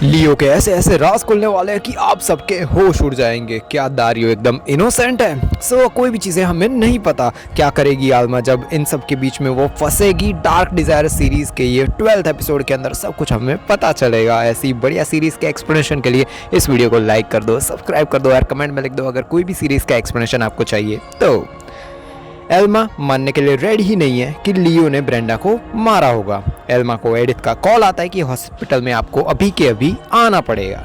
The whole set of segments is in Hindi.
लियो के ऐसे ऐसे राज खुलने वाले हैं कि आप सबके होश उड़ जाएंगे। क्या दारियो एकदम इनोसेंट है? कोई भी चीज़ें हमें नहीं पता। क्या करेगी आल्मा जब इन सब के बीच में वो फंसेगी? डार्क डिज़ायर सीरीज़ के ये 12th एपिसोड के अंदर सब कुछ हमें पता चलेगा। ऐसी बढ़िया सीरीज़ के एक्सप्लेनेशन के लिए इस वीडियो को लाइक कर दो, सब्सक्राइब कर दो और कमेंट में लिख दो अगर कोई भी सीरीज़ का एक्सप्लेनेशन आपको चाहिए तो। एल्मा मानने के लिए रेडी ही नहीं है कि लियो ने ब्रेंडा को मारा होगा। एल्मा को एडिथ का कॉल आता है कि हॉस्पिटल में आपको अभी के अभी आना पड़ेगा।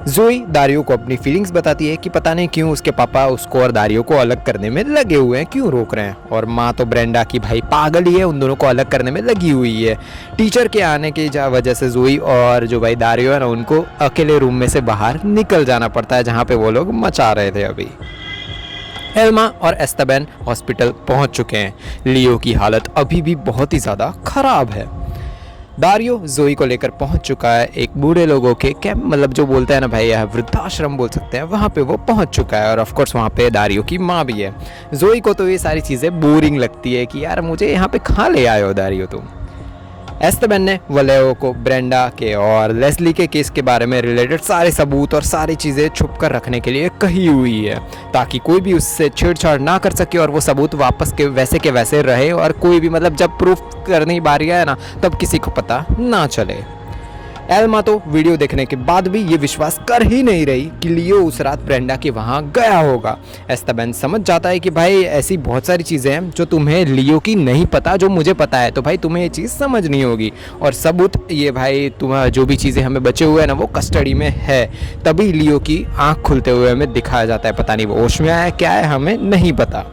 जोई दारियो को अपनी फीलिंग्स बताती है कि पता नहीं क्यों उसके पापा उसको और दारियो को अलग करने में लगे हुए हैं, क्यों रोक रहे हैं। और माँ तो ब्रेंडा की भाई पागल ही है, उन दोनों को अलग करने में लगी हुई है। टीचर के आने की वजह से जोई और जो भाई दारियो है ना, उनको अकेले रूम में से बाहर निकल जाना पड़ता है जहाँ पे वो लोग मचा रहे थे। अभी एल्मा और एस्तेबन हॉस्पिटल पहुंच चुके हैं। लियो की हालत अभी भी बहुत ही ज़्यादा खराब है। दारियो जोई को लेकर पहुंच चुका है एक बूढ़े लोगों के कैंप, मतलब जो बोलते हैं ना भाई, यह वृद्धाश्रम बोल सकते हैं, वहाँ पे वो पहुंच चुका है। और ऑफ कोर्स वहाँ पे दारियो की माँ भी है। जोई को तो ये सारी चीज़ें बोरिंग लगती है कि यार मुझे यहाँ पे कहाँ ले आए हो दारियो तुम। एस्तेबन ने वलेओ को ब्रेंडा के और लेस्ली के केस के बारे में रिलेटेड सारे सबूत और सारी चीज़ें छुप कर रखने के लिए कही हुई है, ताकि कोई भी उससे छेड़छाड़ ना कर सके और वो सबूत वापस के वैसे रहे और कोई भी मतलब जब प्रूफ करने की बारी आए ना तब किसी को पता ना चले। एल्मा तो वीडियो देखने के बाद भी ये विश्वास कर ही नहीं रही कि लियो उस रात ब्रेंडा के वहाँ गया होगा। एस्तेबन समझ जाता है कि भाई ऐसी बहुत सारी चीज़ें हैं जो तुम्हें लियो की नहीं पता, जो मुझे पता है, तो भाई तुम्हें ये चीज़ समझनी होगी। और सबूत ये भाई तुम्हारा जो भी चीज़ें हमें बचे हुए हैं ना वो कस्टडी में है। तभी लियो की आँख खुलते हुए हमें दिखाया जाता है, पता नहीं वो होश में आया क्या है हमें नहीं पता।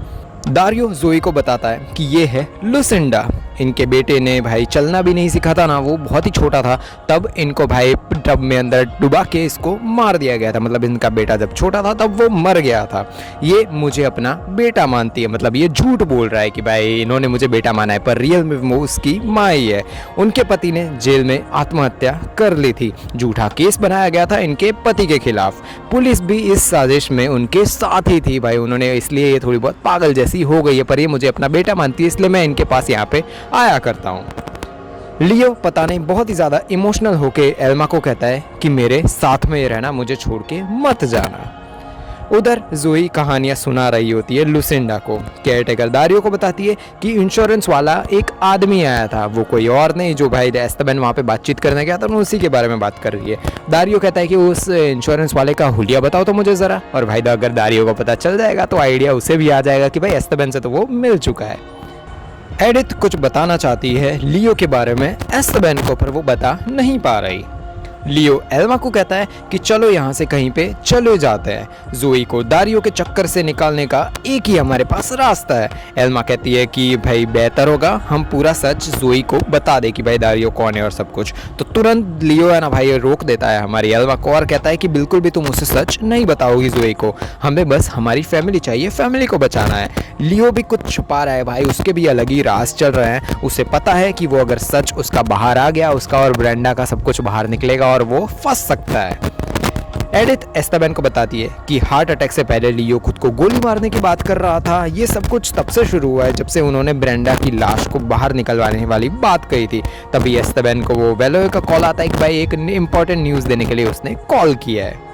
दारियो जोई को बताता है कि ये है लुसिंडा। इनके बेटे ने भाई चलना भी नहीं सीखा था ना, वो बहुत ही छोटा था तब इनको भाई टब में अंदर डुबा के इसको मार दिया गया था। मतलब इनका बेटा जब छोटा था तब वो मर गया था। ये मुझे अपना बेटा मानती है, मतलब ये झूठ बोल रहा है कि भाई इन्होंने मुझे बेटा माना है, पर रियल में वो उसकी माँ ही है। उनके पति ने जेल में आत्महत्या कर ली थी। झूठा केस बनाया गया था इनके पति के खिलाफ। पुलिस भी इस साजिश में उनके साथ ही थी भाई, उन्होंने इसलिए ये थोड़ी बहुत पागल जैसी हो गई है, पर ये मुझे अपना बेटा मानती है, इसलिए मैं इनके पास यहाँ पे आया करता हूँ। लियो पता नहीं बहुत ही ज़्यादा इमोशनल होके एल्मा को कहता है कि मेरे साथ में रहना, मुझे छोड़ के मत जाना। उधर जोई कहानियाँ सुना रही होती है लुसिंडा को। केयरटेकर दारियो को बताती है कि इंश्योरेंस वाला एक आदमी आया था, वो कोई और नहीं जो भाई एस्तेबन वहाँ पे बातचीत करने गया था, उसी के बारे में बात कर रही है। दारियो कहता है कि उस इंश्योरेंस वाले का हुलिया बताओ तो मुझे ज़रा। और भाई अगर दारियो को पता चल जाएगा तो आइडिया उसे भी आ जाएगा कि भाई एस्तेबन से तो वो मिल चुका है। एडिथ कुछ बताना चाहती है लियो के बारे में एस्तेबन को, पर वो बता नहीं पा रही। लियो एल्मा को कहता है कि चलो यहाँ से कहीं पे चले जाते हैं। जोई को दारियो के चक्कर से निकालने का एक ही हमारे पास रास्ता है। एल्मा कहती है कि भाई बेहतर होगा हम पूरा सच जोई को बता दे कि भाई दारियो कौन है और सब कुछ। तो तुरंत लियो है ना भाई रोक देता है हमारी एल्मा को और कहता है कि बिल्कुल भी तुम उसे सच नहीं बताओगी जोई को, हमें बस हमारी फैमिली चाहिए, फैमिली को बचाना है। लियो भी कुछ छुपा रहा है भाई, उसके भी अलग ही राज चल रहे हैं। उसे पता है कि वो अगर सच उसका बाहर आ गया, उसका और ब्रेंडा का सब कुछ बाहर निकलेगा और वो फंस सकता है। एडिथ एस्तेबन को बताती है कि हार्ट अटैक से पहले लियो खुद को गोली मारने की बात कर रहा था। ये सब कुछ तब से शुरू हुआ है जब से उन्होंने ब्रेंडा की लाश को बाहर निकलवाने वाली बात कही थी। तभी एस्तेबन को वो वेलोए का कॉल आता है कि भाई एक इंपॉर्टेंट न्यूज़ देने के लिए उसने कॉल किया है।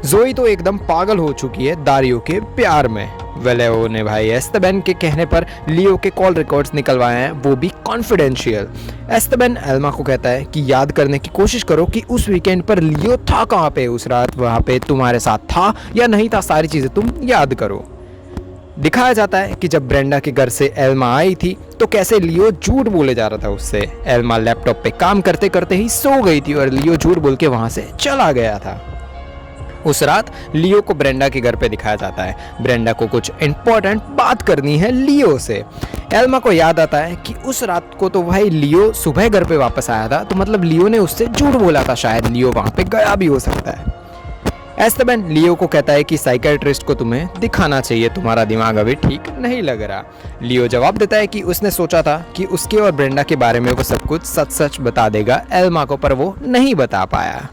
जोई तो एकदम पागल हो चुकी है दारियो के प्यार में। वेलेओ ने भाई एस्तेबन के कहने पर लियो के कॉल रिकॉर्ड्स निकलवाए हैं, वो भी कॉन्फिडेंशियल। एस्तेबन एल्मा को कहता है कि याद करने की कोशिश करो कि उस वीकेंड पर लियो था कहाँ पे, उस रात वहाँ पे तुम्हारे साथ था या नहीं था, सारी चीज़ें तुम याद करो। दिखाया जाता है कि जब ब्रेंडा के घर से एल्मा आई थी तो कैसे लियो झूठ बोले जा रहा था उससे। एल्मा लैपटॉप पे काम करते करते ही सो गई थी और लियो झूठ बोल के वहाँ से चला गया था। उस रात लियो को ब्रेंडा के घर पे दिखाया जाता है। ब्रेंडा को कुछ इंपॉर्टेंट बात करनी है लियो से। एल्मा को याद आता है कि उस रात को तो भाई लियो सुबह घर पे वापस आया था, तो मतलब लियो ने उससे झूठ बोला था, शायद लियो वहाँ पे गया भी हो सकता है। एस्तेबन लियो को कहता है कि साइकियाट्रिस्ट को तुम्हें दिखाना चाहिए, तुम्हारा दिमाग अभी ठीक नहीं लग रहा। लियो जवाब देता है कि उसने सोचा था कि उसके और ब्रेंडा के बारे में वो सब कुछ सच सच बता देगा एल्मा को, पर वो नहीं बता पाया।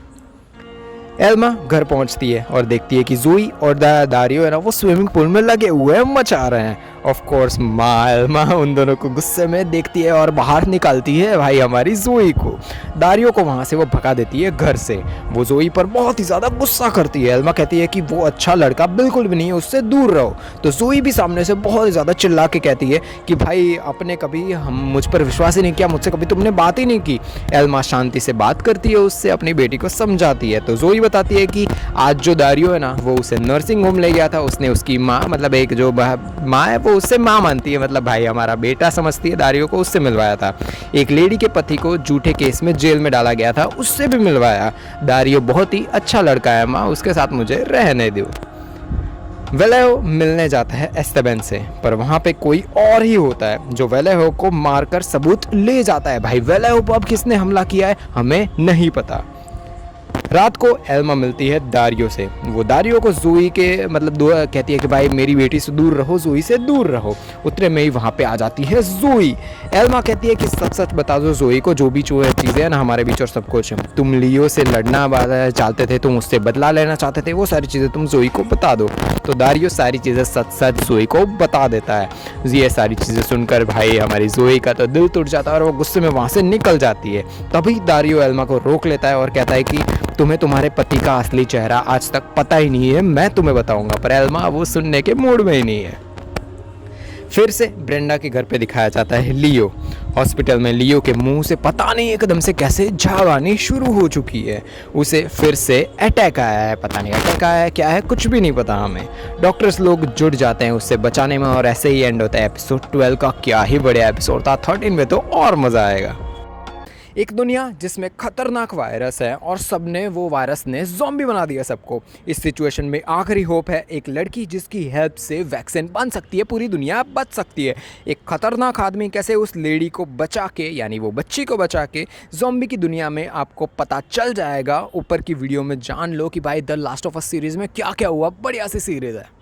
एल्मा घर पहुंचती है और देखती है कि जोई और दारियो है ना वो स्विमिंग पूल में लगे हुए हैं, मचा रहे हैं। ऑफ कोर्स माँ एल्मा उन दोनों को गुस्से में देखती है और बाहर निकालती है भाई हमारी जोई को। दारियो को वहाँ से वो भगा देती है घर से। वो जोई पर बहुत ही ज़्यादा गुस्सा करती है। एल्मा कहती है कि वो अच्छा लड़का बिल्कुल भी नहीं है, उससे दूर रहो। तो जोई भी सामने से बहुत ही ज़्यादा चिल्ला के कहती है कि भाई आपने कभी हम मुझ पर विश्वास ही नहीं किया, मुझसे कभी तुमने बात ही नहीं की। एल्मा शांति से बात करती है उससे, अपनी बेटी को समझाती है। तो जोई बताती है कि आज जो दारियो है ना वो उसे नर्सिंग होम ले गया था। उसने उसकी माँ मतलब एक जो माँ है वो उससे माँ मानती है, मतलब भाई हमारा बेटा समझती है दारियो को, उससे मिलवाया था। एक लेडी के पति को झूठे केस में जेल में डाला गया था, उससे भी मिलवाया। दारियो बहुत ही अच्छा लड़का है माँ, उसके साथ मुझे रहने दो। वेलेहो मिलने जाता है एस्तेबन से, पर वहाँ पे कोई और ही होता है जो वेलेहो को मारकर सबूत ले जाता है। भाई वेलेहो पर अब किसने हमला किया है हमें नहीं पता। रात को एल्मा मिलती है दारियो से। वो दारियो को जोई के मतलब कहती है कि भाई मेरी बेटी से दूर रहो, जोई से दूर रहो। उतने में ही वहाँ पे आ जाती है जोई। एल्मा कहती है कि सच सच बता दो जोई को, जो भी चीज़ें हैं ना हमारे बीच और सब कुछ, तुम लियो से लड़ना चाहते थे, तुम उससे बदला लेना चाहते थे, वो सारी चीज़ें तुम जोई को बता दो। तो दारियो सारी चीज़ें सच सच जोई को बता देता है। ये सारी चीज़ें सुनकर भाई हमारी जोई का तो दिल टूट जाता है और वो गुस्से में वहाँ से निकल जाती है। तभी दारियो एल्मा को रोक लेता है और कहता है कि तुम्हें तुम्हारे पति का असली चेहरा आज तक पता ही नहीं है, मैं तुम्हें बताऊंगा। पर एल्मा वो सुनने के मूड में ही नहीं है। फिर से ब्रेंडा के घर पे दिखाया जाता है लियो। हॉस्पिटल में लियो के मुंह से पता नहीं एकदम से कैसे झाग आनी शुरू हो चुकी है। उसे फिर से अटैक आया है, पता नहीं अटैक आया है क्या है, कुछ भी नहीं पता हमें। डॉक्टर्स लोग जुट जाते हैं उससे बचाने में और ऐसे ही एंड होता है एपिसोड 12 का। क्या ही बढ़िया एपिसोड था, 13 में तो और मज़ा आएगा। एक दुनिया जिसमें खतरनाक वायरस है और सबने वो वायरस ने ज़ॉम्बी बना दिया सबको। इस सिचुएशन में आखिरी होप है एक लड़की जिसकी हेल्प से वैक्सीन बन सकती है, पूरी दुनिया बच सकती है। एक खतरनाक आदमी कैसे उस लेडी को बचा के, यानी वो बच्ची को बचा के ज़ॉम्बी की दुनिया में, आपको पता चल जाएगा। ऊपर की वीडियो में जान लो कि भाई the last of us series में क्या क्या हुआ। बढ़िया सी सीरीज़ है।